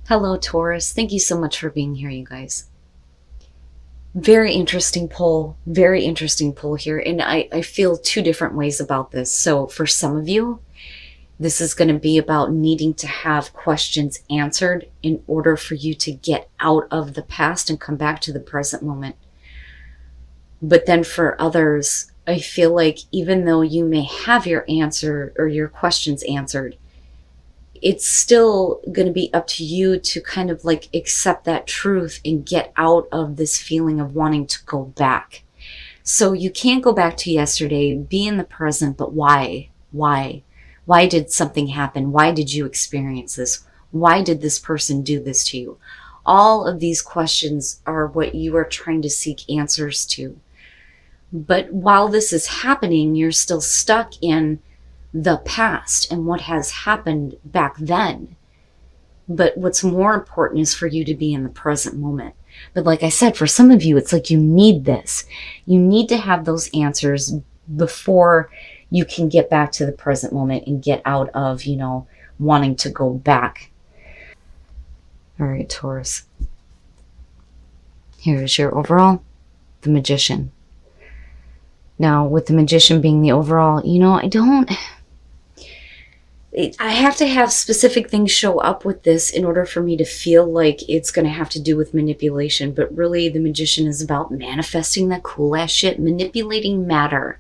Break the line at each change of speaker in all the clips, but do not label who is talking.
Hello, Taurus. Thank you so much for being here, you guys. Very interesting poll. Very interesting poll here. And I feel two different ways about this. So, for some of you, this is going to be about needing to have questions answered in order for you to get out of the past and come back to the present moment. But then for others, I feel like even though you may have your answer or your questions answered, it's still going to be up to you to kind of like accept that truth and get out of this feeling of wanting to go back. So you can't go back to yesterday, be in the present, but why? Why? Why did something happen? Why did you experience this? Why did this person do this to you? All of these questions are what you are trying to seek answers to. But while this is happening, you're still stuck in the past and what has happened back then. But what's more important is for you to be in the present moment. But like I said, for some of you, it's like you need this. You need to have those answers before you can get back to the present moment and get out of, wanting to go back. All right, Taurus. Here's your overall, the Magician. Now, with the Magician being the overall, I have to have specific things show up with this in order for me to feel like it's going to have to do with manipulation. But really, the Magician is about manifesting that cool ass shit, manipulating matter,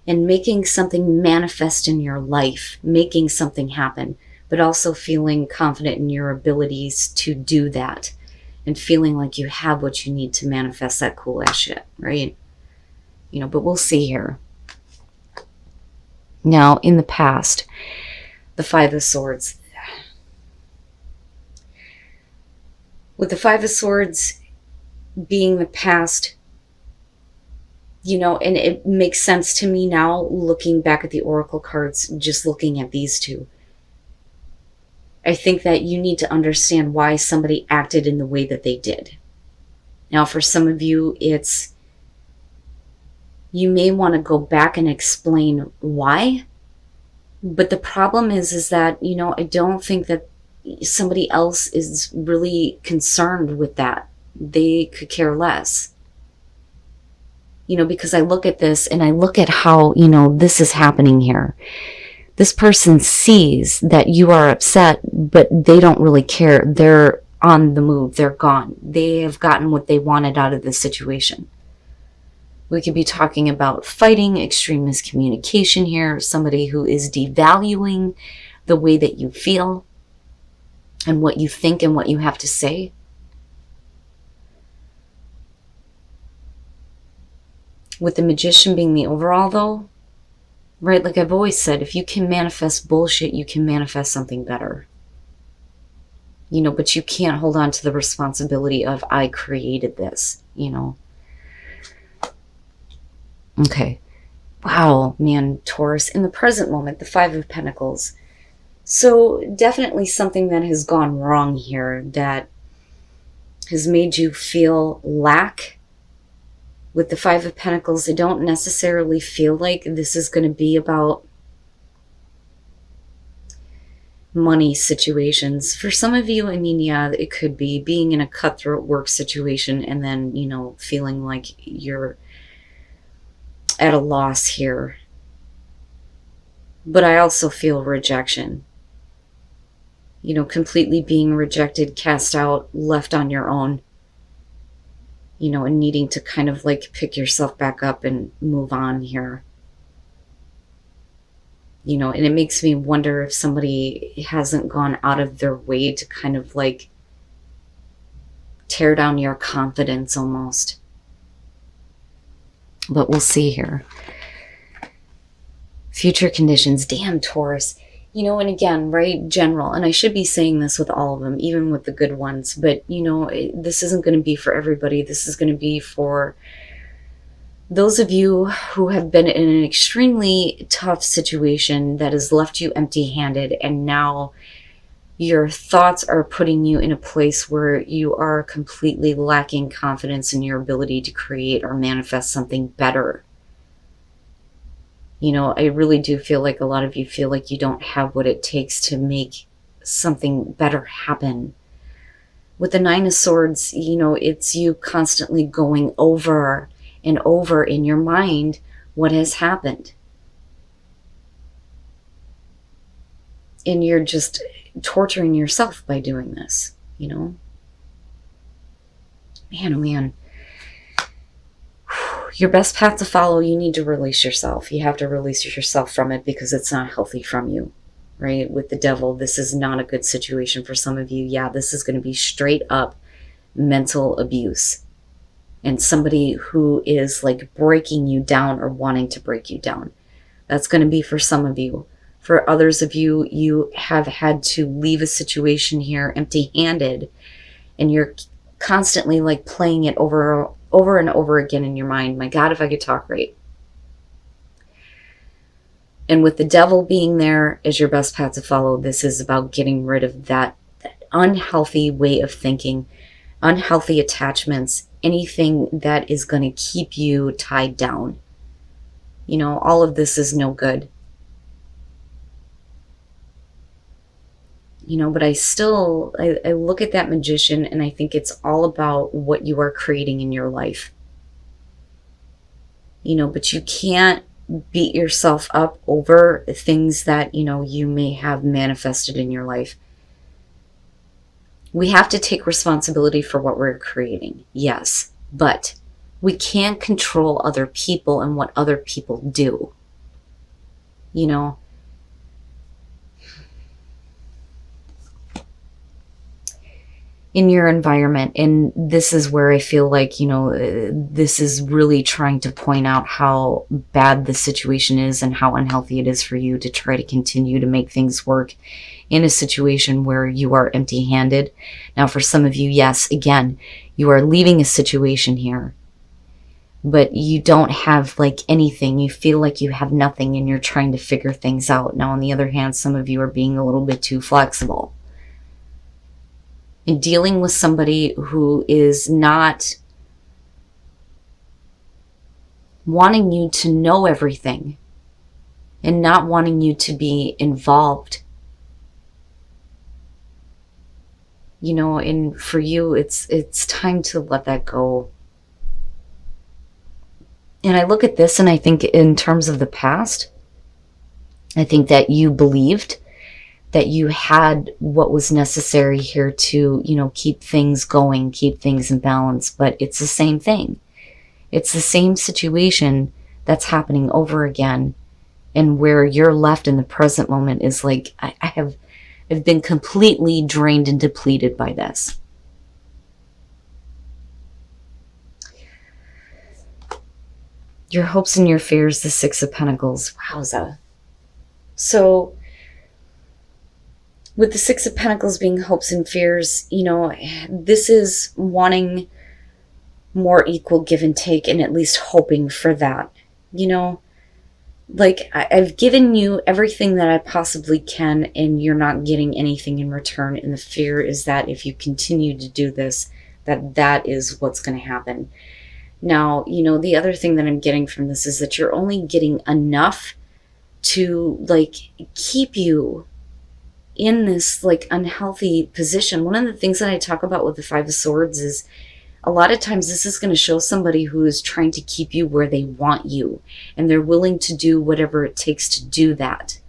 and making something manifest in your life, making something happen, but also feeling confident in your abilities to do that and feeling like you have what you need to manifest that cool ass shit, right? But we'll see here. Now, in the past, the Five of Swords. With the Five of Swords being the past, and it makes sense to me now looking back at the Oracle cards, just looking at these two. I think that you need to understand why somebody acted in the way that they did. Now, for some of you, you may want to go back and explain why. But the problem is that, I don't think that somebody else is really concerned with that. They could care less. Because I look at this and I look at how, this is happening here. This person sees that you are upset, but they don't really care. They're on the move. They're gone. They have gotten what they wanted out of this situation. We could be talking about fighting, extreme miscommunication here, somebody who is devaluing the way that you feel and what you think and what you have to say. With the Magician being the overall though, right, like I've always said, if you can manifest bullshit, you can manifest something better. But you can't hold on to the responsibility of, I created this, Okay. Wow, man, Taurus. In the present moment, the Five of Pentacles. So definitely something that has gone wrong here that has made you feel lack. With the Five of Pentacles, I don't necessarily feel like this is going to be about money situations. For some of you, yeah, it could be being in a cutthroat work situation and then, feeling like you're at a loss here. But I also feel rejection. Completely being rejected, cast out, left on your own. And needing to kind of like pick yourself back up and move on here. And it makes me wonder if somebody hasn't gone out of their way to kind of like tear down your confidence almost. But we'll see here. Future conditions. Damn, Taurus. And again, right, general. And I should be saying this with all of them, even with the good ones. But, this isn't going to be for everybody. This is going to be for those of you who have been in an extremely tough situation that has left you empty-handed. And now your thoughts are putting you in a place where you are completely lacking confidence in your ability to create or manifest something better. I really do feel like a lot of you feel like you don't have what it takes to make something better happen. With the Nine of Swords, you know, it's you constantly going over and over in your mind what has happened. And you're just torturing yourself by doing this, you know? Man, oh man. Your best path to follow, you need to release yourself. You have to release yourself from it because it's not healthy from you, right? With the Devil, this is not a good situation for some of you. Yeah, this is going to be straight up mental abuse. And somebody who is like breaking you down or wanting to break you down. That's going to be for some of you. For others of you, you have had to leave a situation here empty-handed, and you're constantly like playing it over and over again in your mind. My God, if I could talk right. And with the Devil being there as your best path to follow, this is about getting rid of that unhealthy way of thinking, unhealthy attachments, anything that is going to keep you tied down. You know, all of this is no good. You know, but I look at that Magician and I think it's all about what you are creating in your life. You know, but you can't beat yourself up over things that, you know, you may have manifested in your life. We have to take responsibility for what we're creating, yes, but we can't control other people and what other people do. You know, in your environment. And this is where I feel like, you know, this is really trying to point out how bad the situation is and how unhealthy it is for you to try to continue to make things work in a situation where you are empty-handed. Now, for some of you, yes, again, you are leaving a situation here, but you don't have like anything. You feel like you have nothing and you're trying to figure things out. Now, on the other hand, some of you are being a little bit too flexible. And dealing with somebody who is not wanting you to know everything and not wanting you to be involved. You know, and for you, it's time to let that go. And I look at this and I think in terms of the past, I think that you believed that you had what was necessary here to, you know, keep things going, keep things in balance. But it's the same thing. It's the same situation that's happening over again. And where you're left in the present moment is like, I've been completely drained and depleted by this. Your hopes and your fears, the Six of Pentacles. Wowza. So with the Six of Pentacles being hopes and fears, you know, this is wanting more equal give and take and at least hoping for that. You know, like I've given you everything that I possibly can and you're not getting anything in return. And the fear is that if you continue to do this, that is what's going to happen. Now, you know, the other thing that I'm getting from this is that you're only getting enough to like keep you in this like unhealthy position. One of the things that I talk about with the Five of Swords is a lot of times this is going to show somebody who is trying to keep you where they want you, and they're willing to do whatever it takes to do that.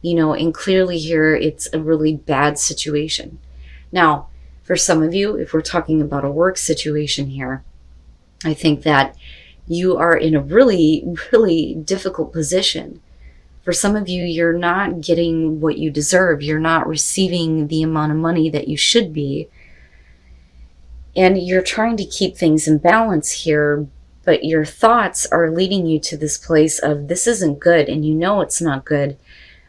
You know, and clearly here it's a really bad situation. Now, for some of you, if we're talking about a work situation here, I think that you are in a really, really difficult position. For some of you, you're not getting what you deserve. You're not receiving the amount of money that you should be. And you're trying to keep things in balance here, but your thoughts are leading you to this place of this isn't good, and you know it's not good,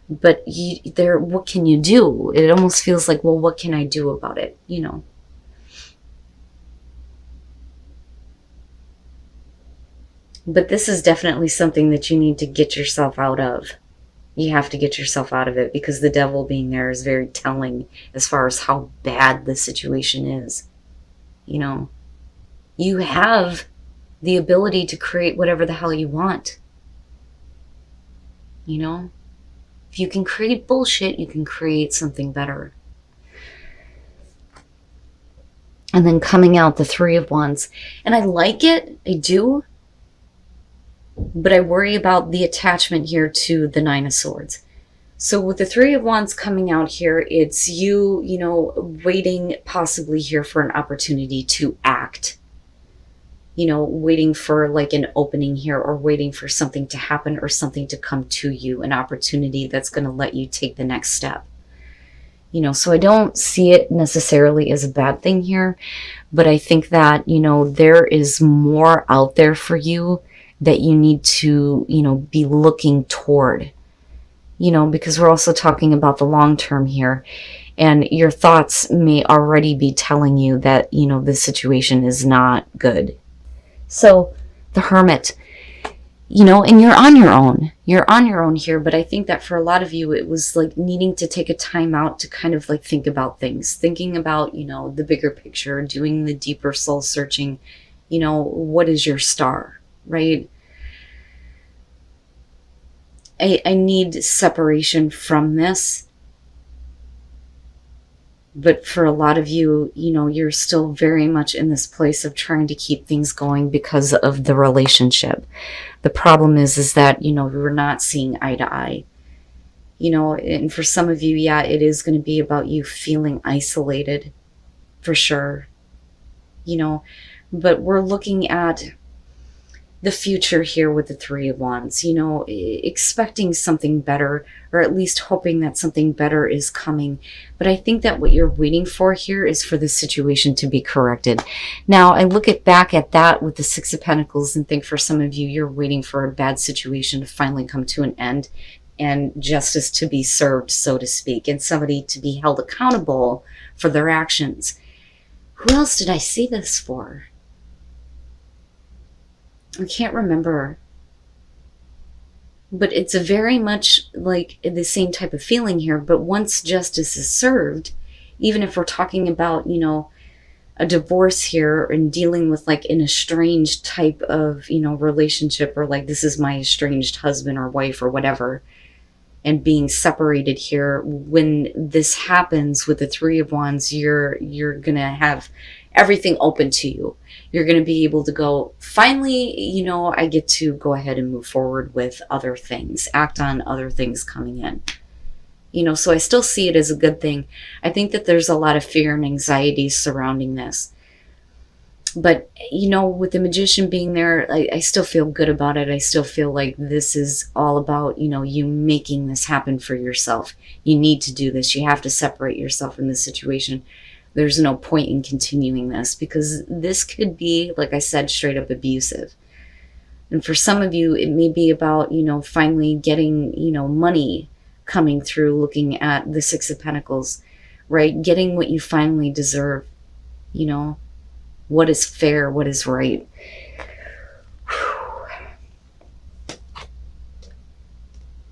but what can you do? It almost feels like, well, what can I do about it? You know. But this is definitely something that you need to get yourself out of. You have to get yourself out of it because the Devil being there is very telling as far as how bad the situation is. You know, you have the ability to create whatever the hell you want. You know, if you can create bullshit, you can create something better. And then coming out the Three of Wands. And I like it, I do. But I worry about the attachment here to the Nine of Swords. So with the Three of Wands coming out here, it's you, you know, waiting possibly here for an opportunity to act. You know, waiting for like an opening here, or waiting for something to happen or something to come to you, an opportunity that's going to let you take the next step. You know, so I don't see it necessarily as a bad thing here, but I think that, you know, there is more out there for you that you need to, you know, be looking toward. You know, because we're also talking about the long term here, and your thoughts may already be telling you that, you know, this situation is not good. So the Hermit, you know, and you're on your own. You're on your own here, but I think that for a lot of you, it was like needing to take a time out to kind of like think about things, thinking about, you know, the bigger picture, doing the deeper soul searching, you know, what is your star, right? I need separation from this. But for a lot of you, you know, you're still very much in this place of trying to keep things going because of the relationship. The problem is that, you know, we're not seeing eye to eye. You know, and for some of you, yeah, it is going to be about you feeling isolated, for sure. You know, but we're looking at the future here with the Three of Wands, you know, expecting something better, or at least hoping that something better is coming. But I think that what you're waiting for here is for the situation to be corrected. Now, I look back at that with the Six of Pentacles and think for some of you, you're waiting for a bad situation to finally come to an end and justice to be served, so to speak, and somebody to be held accountable for their actions. Who else did I see this for? I can't remember, but it's a very much like the same type of feeling here. But once justice is served, even if we're talking about, you know, a divorce here and dealing with like an estranged type of, you know, relationship, or like this is my estranged husband or wife or whatever, and being separated here, when this happens with the Three of Wands, you're gonna have everything open to you. You're going to be able to go, finally, you know, I get to go ahead and move forward with other things, act on other things coming in. You know, so I still see it as a good thing. I think that there's a lot of fear and anxiety surrounding this. But, you know, with the Magician being there, I still feel good about it. I still feel like this is all about, you know, you making this happen for yourself. You need to do this. You have to separate yourself from this situation. There's no point in continuing this, because this could be, like I said, straight up abusive. And for some of you, it may be about, you know, finally getting, you know, money coming through, looking at the Six of Pentacles, right? Getting what you finally deserve, you know, what is fair, what is right.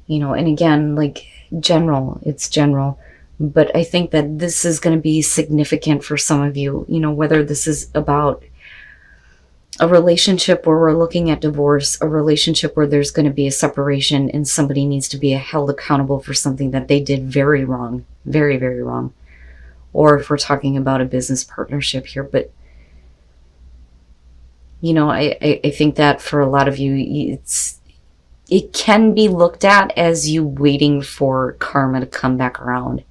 You know, and again, like it's general. But I think that this is going to be significant for some of you, you know, whether this is about a relationship where we're looking at divorce, a relationship where there's going to be a separation and somebody needs to be held accountable for something that they did very wrong, very, very wrong. Or if we're talking about a business partnership here. But, you know, I think that for a lot of you, it can be looked at as you waiting for karma to come back around.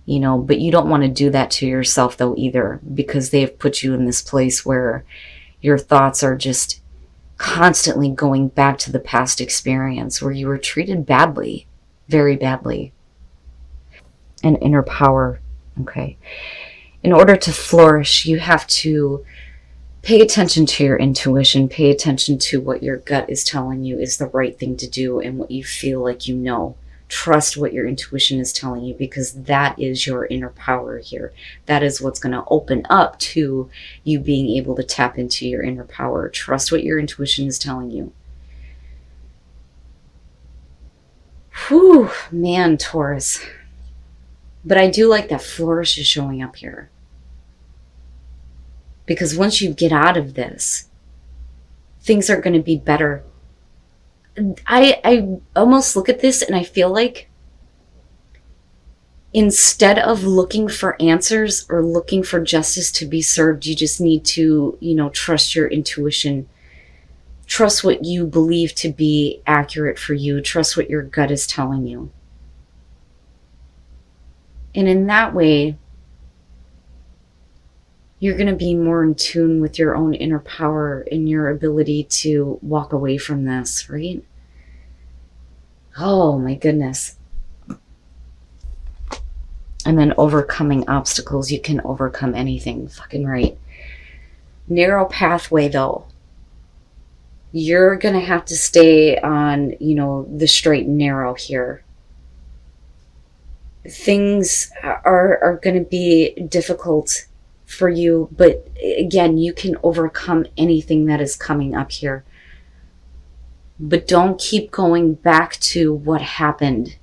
You know, but you don't want to do that to yourself though either, because they have put you in this place where your thoughts are just constantly going back to the past experience where you were treated badly, very badly. And inner power, okay. In order to flourish, you have to pay attention to your intuition, pay attention to what your gut is telling you is the right thing to do and what you feel like you know. Trust what your intuition is telling you, because that is your inner power here. That is what's going to open up to you being able to tap into your inner power. Trust what your intuition is telling you. Whew, man, Taurus. But I do like that flourish is showing up here. Because once you get out of this, things are going to be better. I almost look at this and I feel like instead of looking for answers or looking for justice to be served, you just need to, trust your intuition. Trust what you believe to be accurate for you. Trust what your gut is telling you. And in that way, you're going to be more in tune with your own inner power and your ability to walk away from this, right? Oh my goodness. And then overcoming obstacles. You can overcome anything. Fucking right. Narrow pathway though. You're going to have to stay on, the straight and narrow here. Things are going to be difficult for you, but again, you can overcome anything that is coming up here. But don't keep going back to what happened.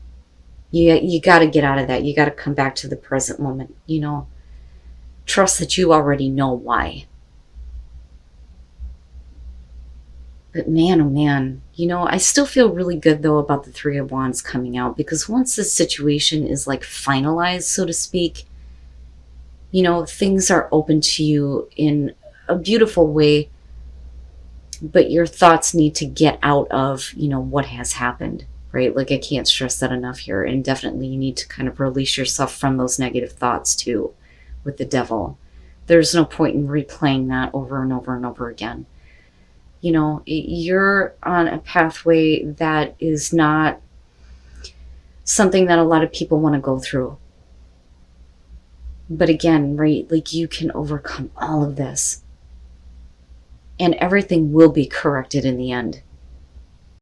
You got to get out of that. You got to come back to the present moment, Trust that you already know why. But man, oh man, I still feel really good though about the Three of Wands coming out, because once this situation is like finalized, so to speak, things are open to you in a beautiful way, but your thoughts need to get out of, what has happened, right? Like I can't stress that enough here. And definitely you need to kind of release yourself from those negative thoughts too with the Devil. There's no point in replaying that over and over and over again. You're on a pathway that is not something that a lot of people want to go through. But again, right, like you can overcome all of this. And everything will be corrected in the end.